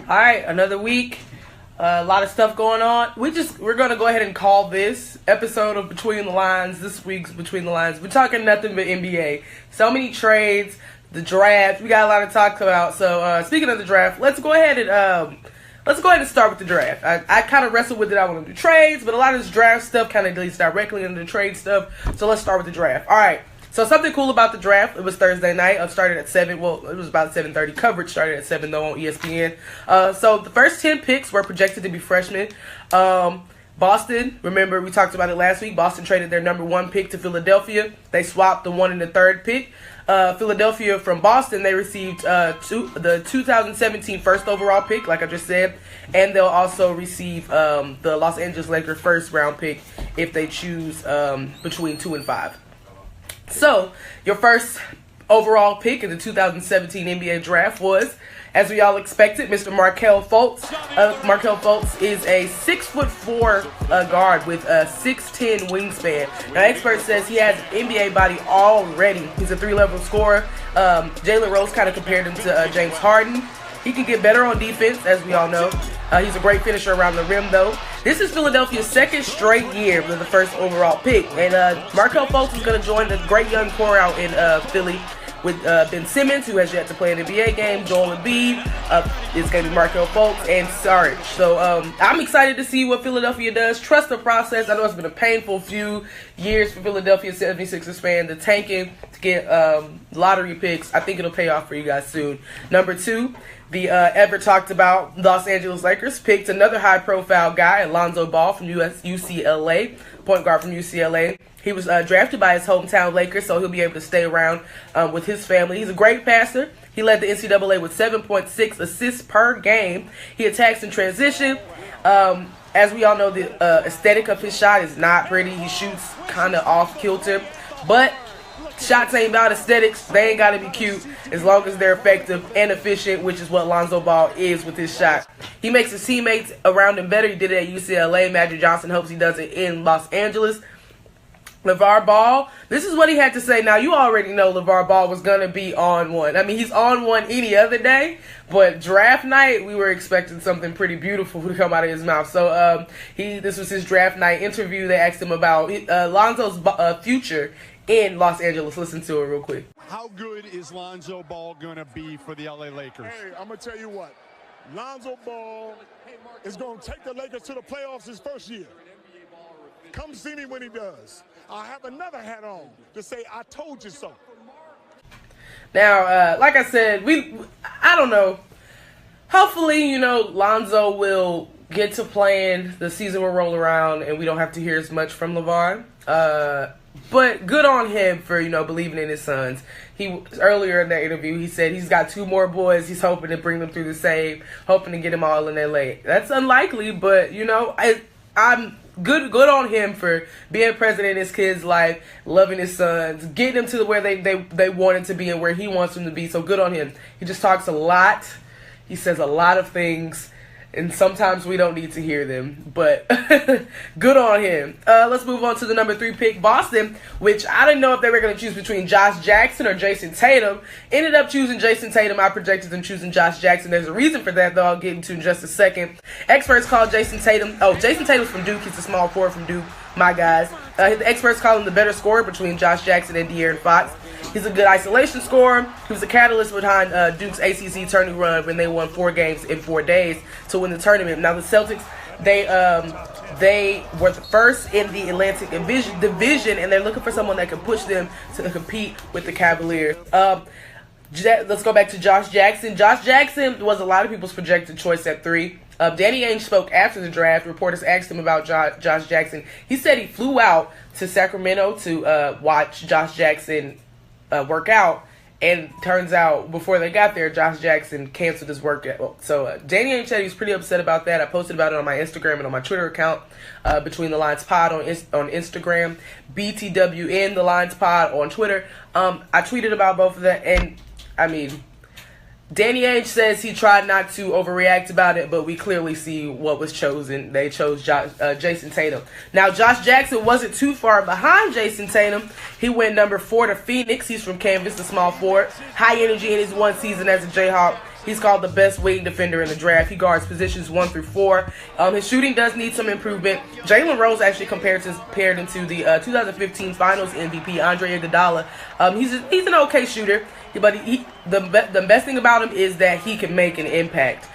All right, another week. A lot of stuff going on. We're gonna go ahead and call this episode of Between the Lines. This week's Between the Lines. We're talking nothing but NBA. So many trades, the draft. We got a lot to talk about. So speaking of the draft, let's go ahead and start with the draft. I kind of wrestled with it. I want to do trades, but a lot of this draft stuff kind of leads directly into the trade stuff. So let's start with the draft. All right. So something cool about the draft, it was Thursday night. It started at 7. Well, it was about 7:30. Coverage started at 7, though, on ESPN. So the first 10 picks were projected to be freshmen. Boston, remember we talked about it last week. Boston traded their number 1 pick to Philadelphia. They swapped the 1 and the 3rd pick. Philadelphia from Boston, they received the 2017 first overall pick, like I just said. And they'll also receive the Los Angeles Lakers first round pick if they choose between 2 and 5. So, your first overall pick in the 2017 NBA draft was, as we all expected, Mr. Markelle Fultz. Markelle Fultz is a 6'4" guard with a 6'10" wingspan. Now, expert says he has an NBA body already. He's a 3-level scorer. Jalen Rose kind of compared him to James Harden. He can get better on defense, as we all know. He's a great finisher around the rim, though. This is Philadelphia's second straight year with the first overall pick. And Markelle Fultz is going to join the great young core out in Philly with Ben Simmons, who has yet to play an NBA game. Joel Embiid. It's going to be Markelle Fultz and Sarge. So I'm excited to see what Philadelphia does. Trust the process. I know it's been a painful few years for Philadelphia 76ers fan. The tanking to get lottery picks. I think it'll pay off for you guys soon. Number 2. The ever talked about Los Angeles Lakers picked another high-profile guy, Alonzo Ball from UCLA, point guard from UCLA. He was drafted by his hometown Lakers, so he'll be able to stay around with his family. He's a great passer. He led the NCAA with 7.6 assists per game. He attacks in transition. As we all know, the aesthetic of his shot is not pretty. He shoots kind of off-kilter, but shots ain't about aesthetics. They ain't got to be cute as long as they're effective and efficient, which is what Lonzo Ball is with his shot. He makes his teammates around him better. He did it at UCLA. Magic Johnson hopes he does it in Los Angeles. LeVar Ball, this is what he had to say. Now, you already know LeVar Ball was going to be on one. I mean, he's on one any other day, but draft night, we were expecting something pretty beautiful to come out of his mouth. So this was his draft night interview. They asked him about Lonzo's future in Los Angeles. Listen to it real quick. How good is Lonzo Ball going to be for the LA Lakers? Hey, I'm going to tell you what. Lonzo Ball is going to take the Lakers to the playoffs his first year. Come see me when he does. I'll have another hat on to say, I told you so. Now, like I said, I don't know. Hopefully, Lonzo will get to playing. The season will roll around, and we don't have to hear as much from LeVar. But good on him for, believing in his sons. Earlier in that interview, he said he's got 2 more boys. He's hoping to bring them through the save, hoping to get them all in LA. That's unlikely, but, I'm good on him for being present in his kid's life, loving his sons, getting them to where they wanted to be and where he wants them to be. So good on him. He just talks a lot. He says a lot of things. And sometimes we don't need to hear them, but good on him. Let's move on to the number 3 pick, Boston, which I didn't know if they were going to choose between Josh Jackson or Jason Tatum. Ended up choosing Jason Tatum. I projected them choosing Josh Jackson. There's a reason for that, though. I'll get into in just a second. Experts call Jason Tatum. Oh, Jason Tatum's from Duke. He's a small forward from Duke. My guys. The experts call him the better scorer between Josh Jackson and De'Aaron Fox. He's a good isolation scorer. He was a catalyst behind Duke's ACC tourney run when they won 4 games in 4 days to win the tournament. Now the Celtics, they were the first in the Atlantic division, and they're looking for someone that can push them to compete with the Cavaliers. Let's go back to Josh Jackson. Josh Jackson was a lot of people's projected choice at 3. Danny Ainge spoke after the draft. Reporters asked him about Josh Jackson. He said he flew out to Sacramento to watch Josh Jackson work out, and turns out before they got there, Josh Jackson canceled his workout. So Danny Ainge said he was pretty upset about that. I posted about it on my Instagram and on my Twitter account, Between the Lines Pod on Instagram, BTWN the Lines Pod on Twitter. I tweeted about both of that, and I mean, Danny Ainge says he tried not to overreact about it, but we clearly see what was chosen. They chose Jason Tatum. Now, Josh Jackson wasn't too far behind Jason Tatum. He went number 4 to Phoenix. He's from Kansas, the small forward. High energy in his 1 season as a Jayhawk. He's called the best wing defender in the draft. He guards positions 1 through 4. His shooting does need some improvement. Jalen Rose actually compared him to the 2015 Finals MVP, Andre Iguodala. He's an okay shooter, but the best thing about him is that he can make an impact.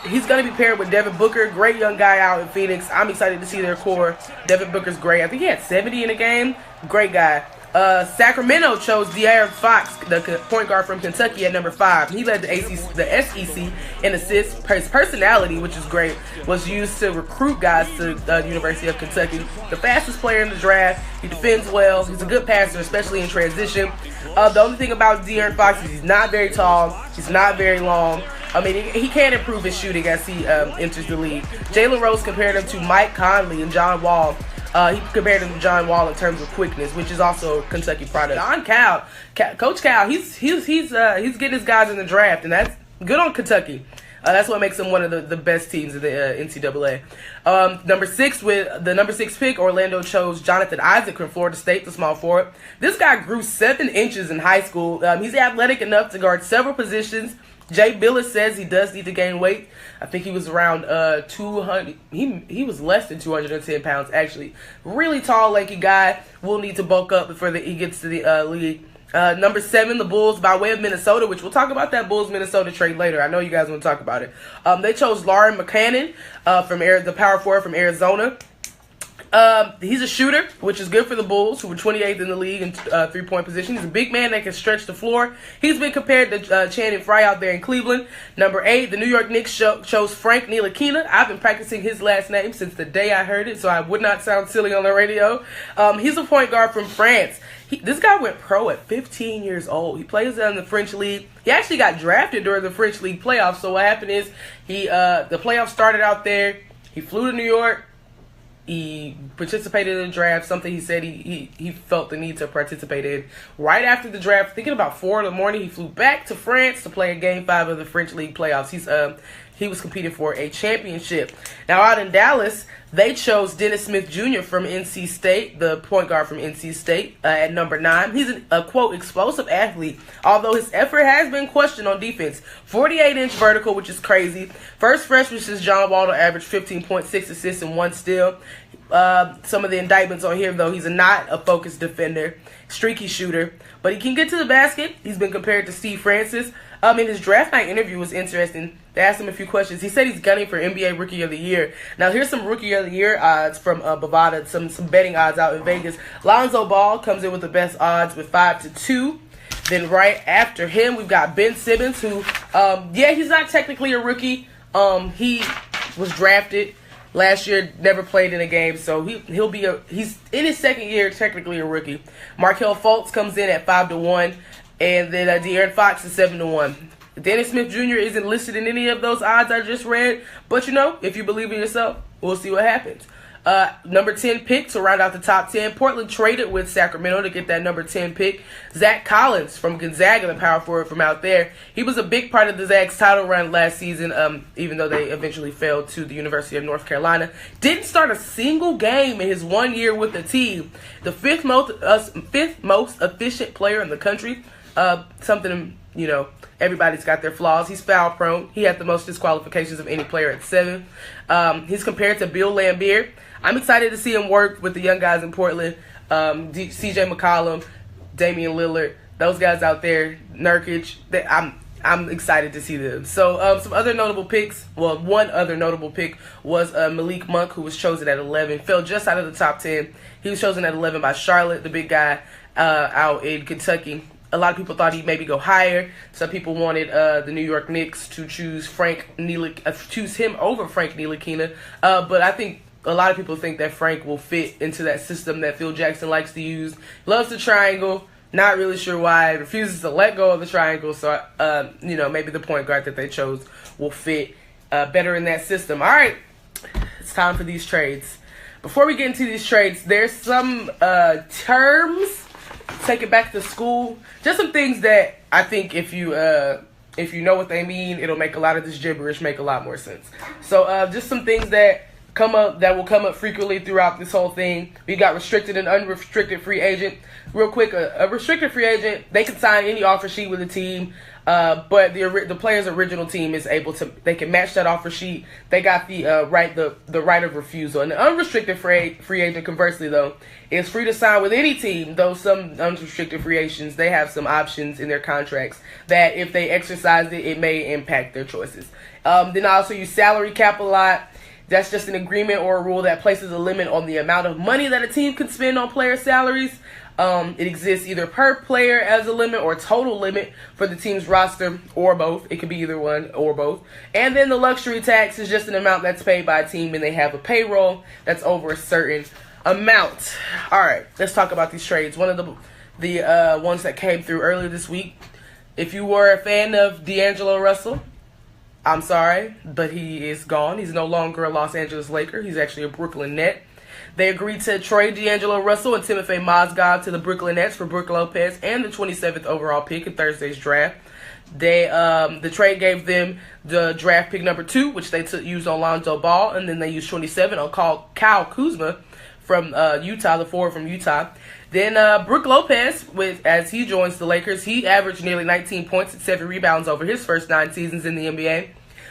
He's going to be paired with Devin Booker, great young guy out in Phoenix. I'm excited to see their core. Devin Booker's great. I think he had 70 in a game. Great guy. Sacramento chose De'Aaron Fox, the point guard from Kentucky, at number 5. He led the SEC in assists. His personality, which is great, was used to recruit guys to the University of Kentucky. The fastest player in the draft. He defends well. He's a good passer, especially in transition. The only thing about De'Aaron Fox is he's not very tall. He's not very long. I mean, he can improve his shooting as he enters the league. Jalen Rose compared him to Mike Conley and John Wall. He compared him to John Wall in terms of quickness, which is also a Kentucky product. Coach Cal, he's getting his guys in the draft, and that's good on Kentucky. That's what makes him one of the best teams in the NCAA. Number 6, with the number 6 pick, Orlando chose Jonathan Isaac from Florida State, the small forward. This guy grew 7 inches in high school. He's athletic enough to guard several positions. Jay Billis says he does need to gain weight. I think he was around 200. He was less than 210 pounds, actually. Really tall, lanky guy. Will need to bulk up before he gets to the league. Number 7, the Bulls, by way of Minnesota, which we'll talk about that Bulls-Minnesota trade later. I know you guys want to talk about it. They chose Lauren McCannon, from the power forward from Arizona. He's a shooter, which is good for the Bulls, who were 28th in the league in three-point position. He's a big man that can stretch the floor. He's been compared to Channing Frye out there in Cleveland. Number 8, the New York Knicks chose Frank Ntilikina. I've been practicing his last name since the day I heard it, so I would not sound silly on the radio. He's a point guard from France. This guy went pro at 15 years old. He plays in the French league. He actually got drafted during the French league playoffs. So what happened is the playoffs started out there. He flew to New York. He participated in the draft, something he said he felt the need to participate in. Right after the draft, thinking about 4 in the morning, he flew back to France to play in Game 5 of the French League playoffs. He was competing for a championship. Now, out in Dallas, they chose Dennis Smith Jr. from NC State, the point guard from NC State, at number 9. He's a, quote, explosive athlete, although his effort has been questioned on defense. 48-inch vertical, which is crazy. First freshman since John Wall to average 15.6 assists and 1 steal. Some of the indictments on here, though, he's not a focused defender, streaky shooter, but he can get to the basket. He's been compared to Steve Francis. In his draft night interview was interesting. They asked him a few questions. He said he's gunning for NBA Rookie of the Year. Now, here's some Rookie of the Year odds from Bovada, some betting odds out in Vegas. Lonzo Ball comes in with the best odds with 5-2. Then right after him, we've got Ben Simmons, who, he's not technically a rookie. He was drafted last year, never played in a game, so he's in his second year, technically a rookie. Markelle Fultz comes in at 5-1, and then De'Aaron Fox is 7-1. Dennis Smith Jr. isn't listed in any of those odds I just read, but if you believe in yourself, we'll see what happens. Number 10 pick to round out the top 10. Portland traded with Sacramento to get that number 10 pick. Zach Collins from Gonzaga, the power forward from out there. He was a big part of the Zags title run last season, even though they eventually fell to the University of North Carolina. Didn't start a single game in his 1 year with the team. The fifth most efficient player in the country. Something, everybody's got their flaws. He's foul prone. He had the most disqualifications of any player at 7. He's compared to Bill Laimbeer. I'm excited to see him work with the young guys in Portland. CJ McCollum, Damian Lillard, those guys out there, Nurkic. I'm excited to see them. So some other notable picks. Well, one other notable pick was Malik Monk, who was chosen at 11. Fell just out of the top 10. He was chosen at 11 by Charlotte, the big guy out in Kentucky. A lot of people thought he'd maybe go higher. Some people wanted the New York Knicks to choose choose him over Frank Ntilikina. But I think a lot of people think that Frank will fit into that system that Phil Jackson likes to use. Loves the triangle. Not really sure why. Refuses to let go of the triangle. So, maybe the point guard that they chose will fit better in that system. All right. It's time for these trades. Before we get into these trades, there's some terms. Take it back to school. Just some things that I think if you know what they mean, it'll make a lot of this gibberish make a lot more sense. So just some things that will come up frequently throughout this whole thing. We got restricted and unrestricted free agent. Real quick, a restricted free agent, they can sign any offer sheet with the team, but the player's original team is able to. They can match that offer sheet. They got the right of refusal. And the unrestricted free agent, conversely though, is free to sign with any team. Though some unrestricted free agents, they have some options in their contracts that if they exercise it, it may impact their choices. Then I also use salary cap a lot. That's just an agreement or a rule that places a limit on the amount of money that a team can spend on player salaries. It exists either per player as a limit or total limit for the team's roster, or both. It could be either one or both. And then the luxury tax is just an amount that's paid by a team when they have a payroll that's over a certain amount. All right, let's talk about these trades. One of the ones that came through earlier this week. If you were a fan of D'Angelo Russell, I'm sorry, but he is gone. He's no longer a Los Angeles Laker. He's actually a Brooklyn Net. They agreed to trade D'Angelo Russell and Timofey Mozgov to the Brooklyn Nets for Brook Lopez and the 27th overall pick in Thursday's draft. The trade gave them the draft pick number 2, which they used on Lonzo Ball, and then they used 27 on Kyle Kuzma from Utah, the forward from Utah. Then Brook Lopez, as he joins the Lakers, he averaged nearly 19 points and 7 rebounds over his first 9 seasons in the NBA.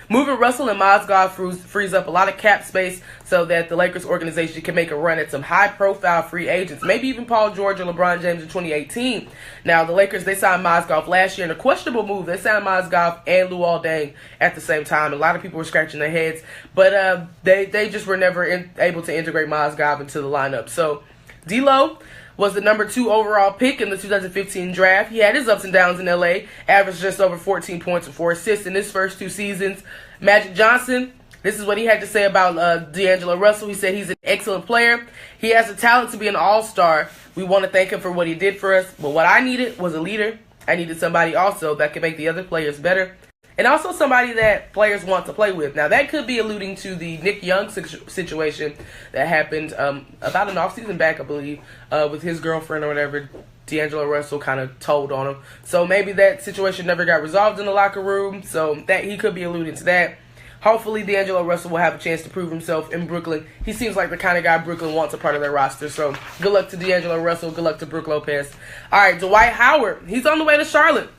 Moving Russell and Mozgov frees up a lot of cap space so that the Lakers organization can make a run at some high-profile free agents, maybe even Paul George or LeBron James in 2018. Now, the Lakers, they signed Mozgov last year in a questionable move. They signed Mozgov and Luol Deng at the same time. A lot of people were scratching their heads, but they just were never able to integrate Mozgov into the lineup. So, D'Lo was the number 2 overall pick in the 2015 draft. He had his ups and downs in LA, averaged just over 14 points and 4 assists in his first 2 seasons. Magic Johnson, this is what he had to say about D'Angelo Russell. He said he's an excellent player. He has the talent to be an all-star. We want to thank him for what he did for us. But what I needed was a leader. I needed somebody also that could make the other players better. And also somebody that players want to play with. Now, that could be alluding to the Nick Young situation that happened about an offseason back, I believe, with his girlfriend or whatever. D'Angelo Russell kind of told on him. So maybe that situation never got resolved in the locker room. So that he could be alluding to that. Hopefully, D'Angelo Russell will have a chance to prove himself in Brooklyn. He seems like the kind of guy Brooklyn wants a part of their roster. So good luck to D'Angelo Russell. Good luck to Brook Lopez. All right, Dwight Howard. He's on the way to Charlotte.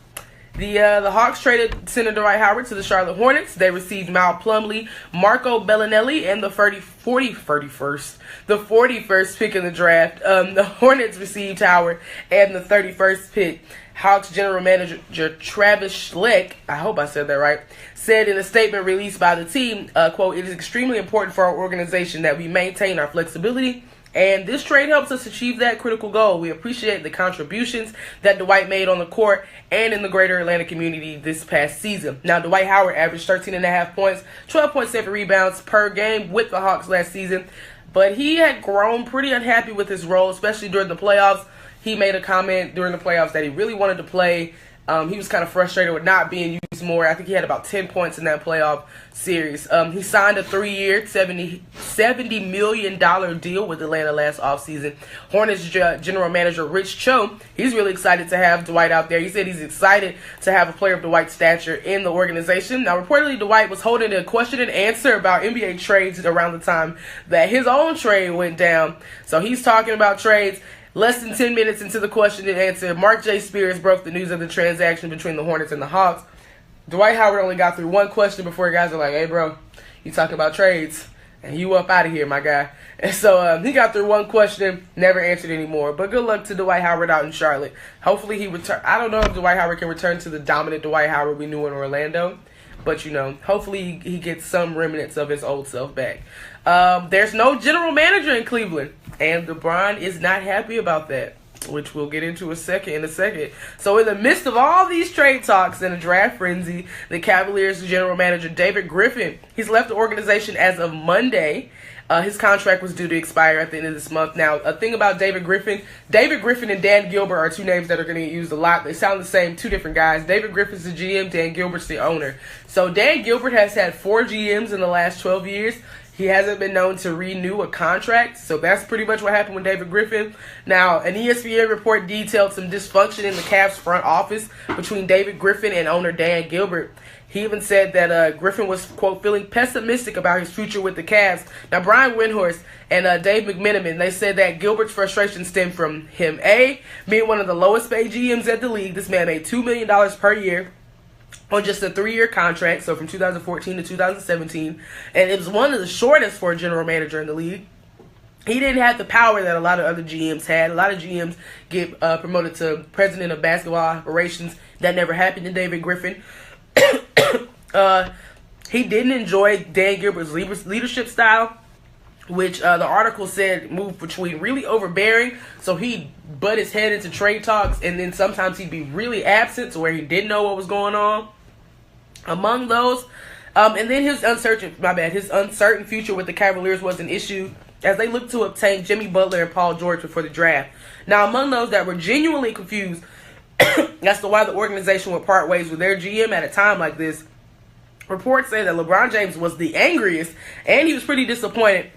The Hawks traded center Dwight Howard to the Charlotte Hornets. They received Mal Plumlee, Marco Bellinelli, and the 41st pick in the draft. The Hornets received Howard and the 31st pick. Hawks general manager Travis Schleck, I hope I said that right, said in a statement released by the team, quote, "It is extremely important for our organization that we maintain our flexibility, and this trade helps us achieve that critical goal. We appreciate the contributions that Dwight made on the court and in the greater Atlanta community this past season." Now, Dwight Howard averaged 13.5 points, 12.7 rebounds per game with the Hawks last season, but he had grown pretty unhappy with his role, especially during the playoffs. He made a comment during the playoffs that he really wanted to play. He was kind of frustrated with not being used more. I think he had about 10 points in that playoff series. He signed a 3-year, $70 million deal with Atlanta last offseason. Hornets general manager Rich Cho, he's really excited to have Dwight out there. He said he's excited to have a player of Dwight's stature in the organization. Now, reportedly, Dwight was holding a question and answer about NBA trades around the time that his own trade went down. So he's talking about trades. Less than 10 minutes into the question and answer, Mark J. Spears broke the news of the transaction between the Hornets and the Hawks. Dwight Howard only got through one question before guys were like, "Hey, bro, you talking about trades, and you up out of here, my guy." And so he got through one question, never answered anymore. But good luck to Dwight Howard out in Charlotte. Hopefully he return. I don't know if Dwight Howard can return to the dominant Dwight Howard we knew in Orlando. But, hopefully he gets some remnants of his old self back. There's no general manager in Cleveland. And LeBron is not happy about that, which we'll get into in a second. So in the midst of all these trade talks and a draft frenzy, the Cavaliers general manager David Griffin, he's left the organization as of Monday. His contract was due to expire at the end of this month. Now, a thing about David Griffin and Dan Gilbert are two names that are going to get used a lot. They sound the same, two different guys. David Griffin's the GM, Dan Gilbert's the owner. So Dan Gilbert has had 4 GMs in the last 12 years. He hasn't been known to renew a contract, so that's pretty much what happened with David Griffin. Now, an ESPN report detailed some dysfunction in the Cavs front office between David Griffin and owner Dan Gilbert. He even said that Griffin was, quote, feeling pessimistic about his future with the Cavs. Now, Brian Windhorst and Dave McMenamin, they said that Gilbert's frustration stemmed from him, A, being one of the lowest paid GMs at the league. This man made $2 million per year on just a 3-year contract, so from 2014 to 2017. And it was one of the shortest for a general manager in the league. He didn't have the power that a lot of other GMs had. A lot of GMs get promoted to president of basketball operations. That never happened to David Griffin. He didn't enjoy Dan Gilbert's leadership style, which the article said moved between really overbearing, so he'd butt his head into trade talks, and then sometimes he'd be really absent to where he didn't know what was going on. Among those, and then his uncertain future with the Cavaliers was an issue as they looked to obtain Jimmy Butler and Paul George before the draft. Now, among those that were genuinely confused as to why the organization would part ways with their GM at a time like this, reports say that LeBron James was the angriest, and he was pretty disappointed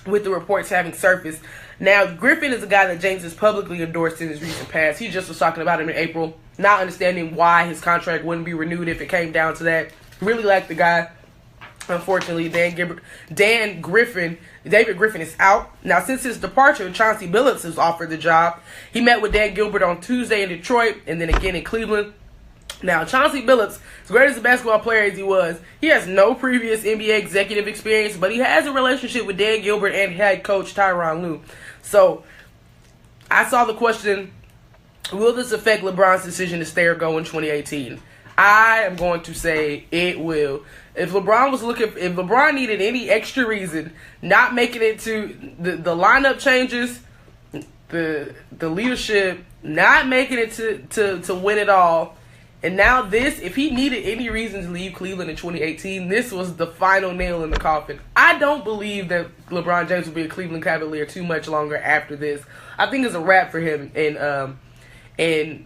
with the reports having surfaced. Now, Griffin is a guy that James has publicly endorsed in his recent past. He just was talking about him in April, not understanding why his contract wouldn't be renewed if it came down to that. Really liked the guy. Unfortunately, David Griffin is out. Now, since his departure, Chauncey Billups has offered the job. He met with Dan Gilbert on Tuesday in Detroit and then again in Cleveland. Now, Chauncey Billups, as great as a basketball player as he was, he has no previous NBA executive experience, but he has a relationship with Dan Gilbert and head coach Tyronn Lue. So, I saw the question, will this affect LeBron's decision to stay or go in 2018? I am going to say it will. If LeBron needed any extra reason, not making it to the lineup changes, the leadership, not making it to win it all, and now this, if he needed any reason to leave Cleveland in 2018, this was the final nail in the coffin. I don't believe that LeBron James will be a Cleveland Cavalier too much longer after this. I think it's a wrap for him in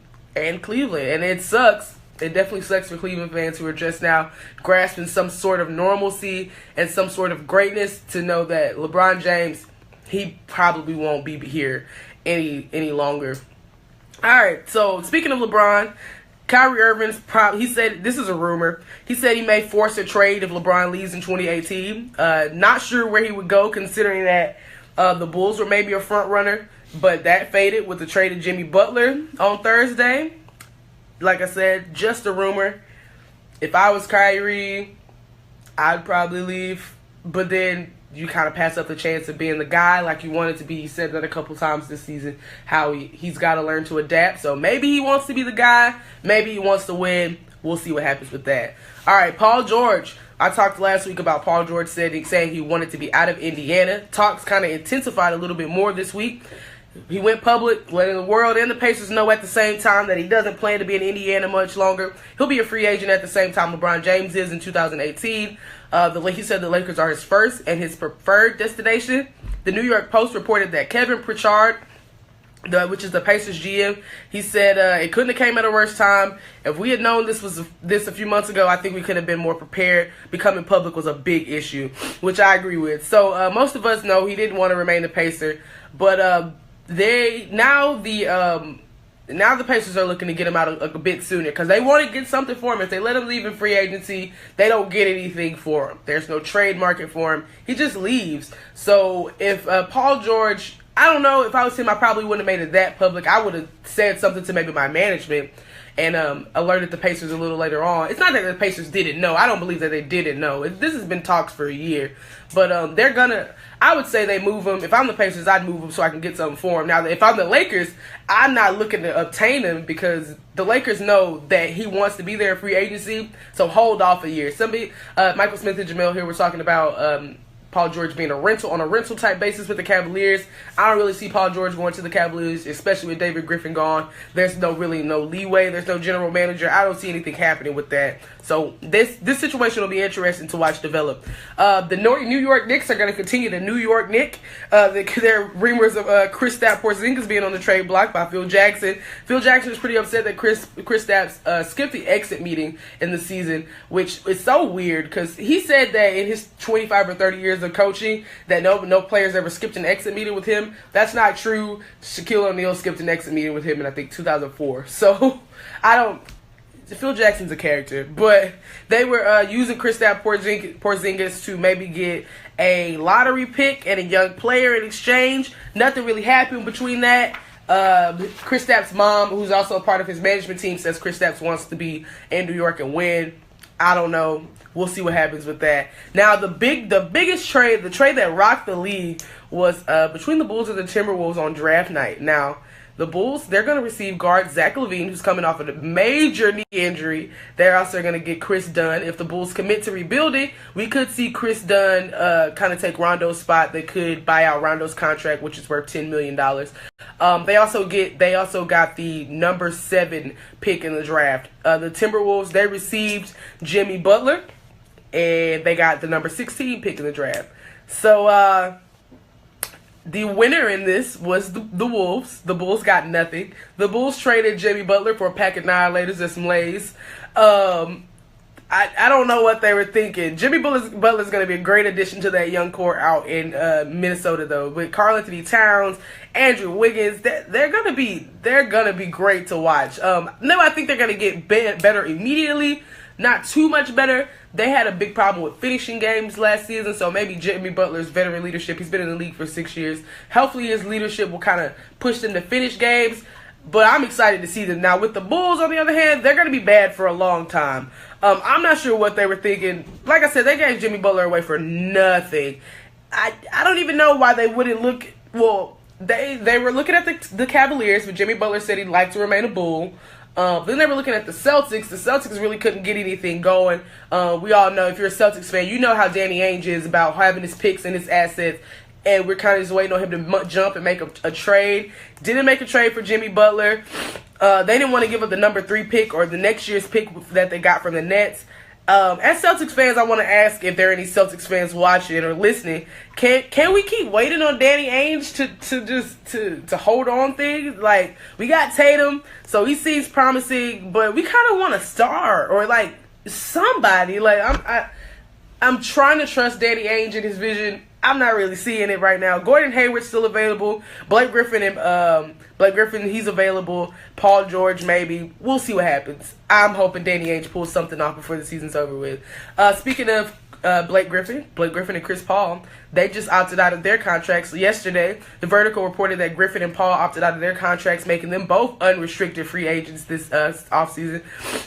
Cleveland, and it sucks. It definitely sucks for Cleveland fans who are just now grasping some sort of normalcy and some sort of greatness to know that LeBron James, he probably won't be here any longer. All right, so speaking of LeBron, Kyrie Irving's he said, this is a rumor, he said he may force a trade if LeBron leaves in 2018. Not sure where he would go, considering that the Bulls were maybe a front runner, but that faded with the trade of Jimmy Butler on Thursday. Like I said, just a rumor. If I was Kyrie, I'd probably leave. But then you kind of pass up the chance of being the guy like you wanted to be. He said that a couple times this season, how he's got to learn to adapt. So maybe he wants to be the guy. Maybe he wants to win. We'll see what happens with that. All right, Paul George. I talked last week about Paul George saying he wanted to be out of Indiana. Talks kind of intensified a little bit more this week. He went public, letting the world and the Pacers know at the same time that he doesn't plan to be in Indiana much longer. He'll be a free agent at the same time LeBron James is in 2018. He said the Lakers are his first and his preferred destination. The New York Post reported that Kevin Pritchard, which is the Pacers GM, he said it couldn't have came at a worse time. If we had known this a few months ago, I think we could have been more prepared. Becoming public was a big issue, which I agree with. So most of us know he didn't want to remain a Pacer, but now the Pacers are looking to get him out a bit sooner because they want to get something for him. If they let him leave in free agency, they don't get anything for him. There's no trade market for him. He just leaves. So if Paul George, I don't know, if I was him, I probably wouldn't have made it that public. I would have said something to maybe my management and alerted the Pacers a little later on. It's not that the Pacers didn't know. I don't believe that they didn't know. This has been talks for a year. But they're going to, I would say they move him. If I'm the Pacers, I'd move him so I can get something for him. Now, if I'm the Lakers, I'm not looking to obtain him because the Lakers know that he wants to be there in free agency. So hold off a year. Michael Smith and Jamel here were talking about Paul George being on a rental type basis with the Cavaliers. I don't really see Paul George going to the Cavaliers, especially with David Griffin gone. There's no leeway. There's no general manager. I don't see anything happening with that. So this situation will be interesting to watch develop. The New York Knicks are going to continue the New York Knick. There are rumors of Kristaps Porzingis being on the trade block by Phil Jackson. Phil Jackson is pretty upset that Kristaps skipped the exit meeting in the season, which is so weird because he said that in his 25 or 30 years of coaching that no players ever skipped an exit meeting with him. That's not true. Shaquille O'Neal skipped an exit meeting with him in I think 2004. So Phil Jackson's a character, but they were using Kristaps Porzingis to maybe get a lottery pick and a young player in exchange. Nothing really happened between that. Kristaps' mom, who's also a part of his management team, says Kristaps wants to be in New York and win. I don't know. We'll see what happens with that. Now, the biggest trade, the trade that rocked the league, was between the Bulls and the Timberwolves on draft night. Now, the Bulls, they're going to receive guard Zach LaVine, who's coming off of a major knee injury. They're also going to get Chris Dunn. If the Bulls commit to rebuilding, we could see Chris Dunn kind of take Rondo's spot. They could buy out Rondo's contract, which is worth $10 million. They also got the number 7 pick in the draft. The Timberwolves, they received Jimmy Butler, and they got the number 16 pick in the draft. So, the winner in this was the Wolves. The Bulls got nothing. The Bulls traded Jimmy Butler for a pack of Annihilators and some Lays. I don't know what they were thinking. Jimmy Butler's going to be a great addition to that young core out in Minnesota, though. With Karl-Anthony Towns, Andrew Wiggins, they're gonna be great to watch. No, I think they're gonna get better immediately. Not too much better. They had a big problem with finishing games last season, so maybe Jimmy Butler's veteran leadership, he's been in the league for 6 years. Hopefully his leadership will kind of push them to finish games, but I'm excited to see them. Now, with the Bulls, on the other hand, they're going to be bad for a long time. I'm not sure what they were thinking. Like I said, they gave Jimmy Butler away for nothing. I don't even know why they wouldn't look. Well, they were looking at the Cavaliers, but Jimmy Butler said he'd like to remain a Bull. Then they were looking at the Celtics. The Celtics really couldn't get anything going. We all know, if you're a Celtics fan, you know how Danny Ainge is about having his picks and his assets, and we're kind of just waiting on him to jump and make a trade. Didn't make a trade for Jimmy Butler. They didn't want to give up the number 3 pick or the next year's pick that they got from the Nets. As Celtics fans, I want to ask if there are any Celtics fans watching or listening. Can we keep waiting on Danny Ainge to hold on things? Like, we got Tatum, so he seems promising, but we kind of want a star or like somebody. Like, I'm trying to trust Danny Ainge and his vision. I'm not really seeing it right now. Gordon Hayward's still available. Blake Griffin, he's available. Paul George, maybe. We'll see what happens. I'm hoping Danny Ainge pulls something off before the season's over with. Speaking of Blake Griffin and Chris Paul, they just opted out of their contracts yesterday. The Vertical reported that Griffin and Paul opted out of their contracts, making them both unrestricted free agents this offseason.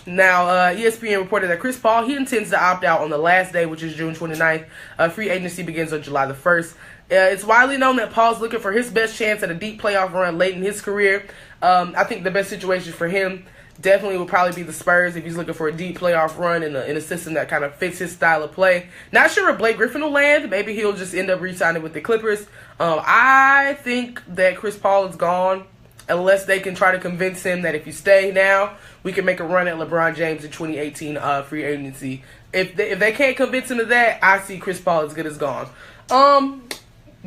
Now, ESPN reported that Chris Paul, he intends to opt out on the last day, which is June 29th. Free agency begins on July the 1st. It's widely known that Paul's looking for his best chance at a deep playoff run late in his career. I think the best situation for him definitely would probably be the Spurs if he's looking for a deep playoff run in a system that kind of fits his style of play. Not sure where Blake Griffin will land. Maybe he'll just end up re-signing with the Clippers. I think that Chris Paul is gone unless they can try to convince him that if you stay now, we can make a run at LeBron James in 2018 free agency. If they can't convince him of that, I see Chris Paul as good as gone.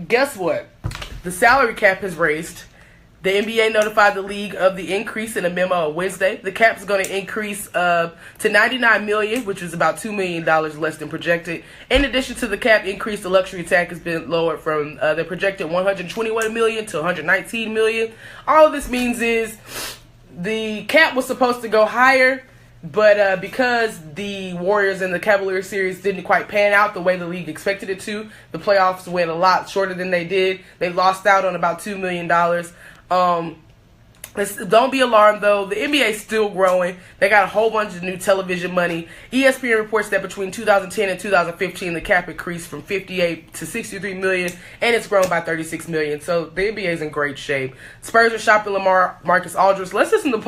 Guess what? The salary cap has raised. The NBA notified the league of the increase in a memo on Wednesday. The cap is going to increase to $99 million, which is about $2 million less than projected. In addition to the cap increase, the luxury tax has been lowered from the projected $121 million to $119 million. All of this means is the cap was supposed to go higher, but because the Warriors and the Cavaliers series didn't quite pan out the way the league expected it to, the playoffs went a lot shorter than they did. They lost out on about $2 million. Don't be alarmed, though. The NBA is still growing. They got a whole bunch of new television money. ESPN reports that between 2010 and 2015, the cap increased from 58 to 63 million, and it's grown by 36 million. So the NBA is in great shape. Spurs are shopping LaMarcus Aldridge. Let's listen to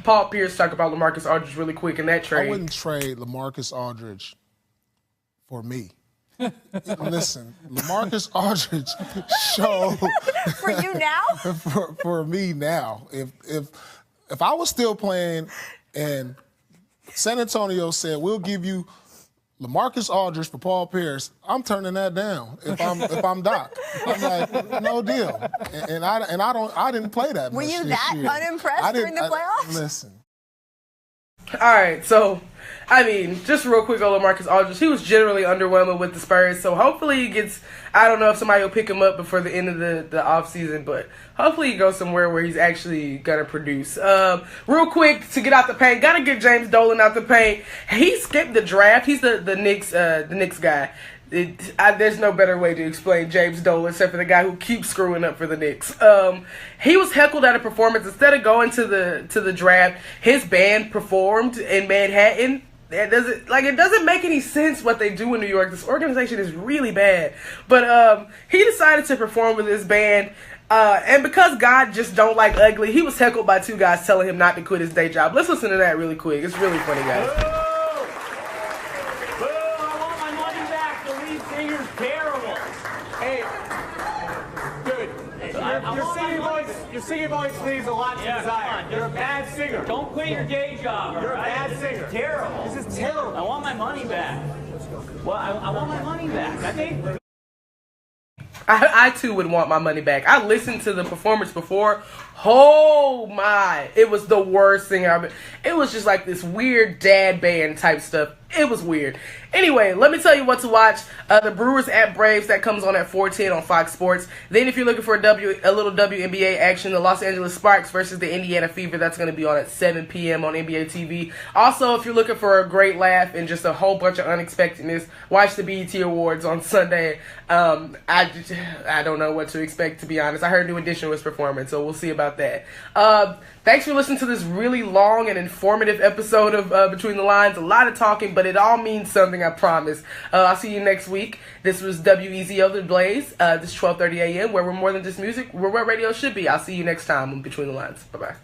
Paul Pierce talk about LaMarcus Aldridge really quick in that trade. I wouldn't trade LaMarcus Aldridge for me. Listen, LaMarcus Aldridge showed for you now. for me now. If I was still playing and San Antonio said we'll give you LaMarcus Aldridge for Paul Pierce, I'm turning that down. If I'm Doc, I'm like, no deal. And I didn't play that. Were much you this that year. unimpressed during the playoffs? Listen. All right, so I mean, just real quick on LaMarcus Aldridge, he was generally underwhelming with the Spurs, so hopefully he gets, I don't know if somebody will pick him up before the end of the offseason, but hopefully he goes somewhere where he's actually going to produce. Real quick, to get out the paint, got to get James Dolan out the paint. He skipped the draft. He's the Knicks guy. There's no better way to explain James Dolan except for the guy who keeps screwing up for the Knicks. He was heckled at a performance. Instead of going to the draft, his band performed in Manhattan. It doesn't make any sense what they do in New York. This organization is really bad. But he decided to perform with his band. And because God just don't like ugly, he was heckled by two guys telling him not to quit his day job. Let's listen to that really quick. It's really funny, guys. Your singing voice leaves a lot to desire. You're a bad singer. Don't quit your day job. You're a bad singer. Terrible. This is terrible. I want my money back. Well, I want my money back. I think. I too would want my money back. I listened to the performance before. Oh my. It was the worst thing it was just like this weird dad band type stuff. It was weird. Anyway, let me tell you what to watch. The Brewers at Braves, that comes on at 4:10 on Fox Sports. Then if you're looking for a little WNBA action, the Los Angeles Sparks versus the Indiana Fever, that's going to be on at 7 p.m. on NBA TV. Also, if you're looking for a great laugh and just a whole bunch of unexpectedness, watch the BET Awards on Sunday. I don't know what to expect, to be honest. I heard New Edition was performing, so we'll see about that. Thanks for listening to this really long and informative episode of Between the Lines. A lot of talking, but it all means something, I promise. I'll see you next week. This was WEZO The Blaze. This is 12:30 a.m., where we're more than just music. We're where radio should be. I'll see you next time on Between the Lines. Bye-bye.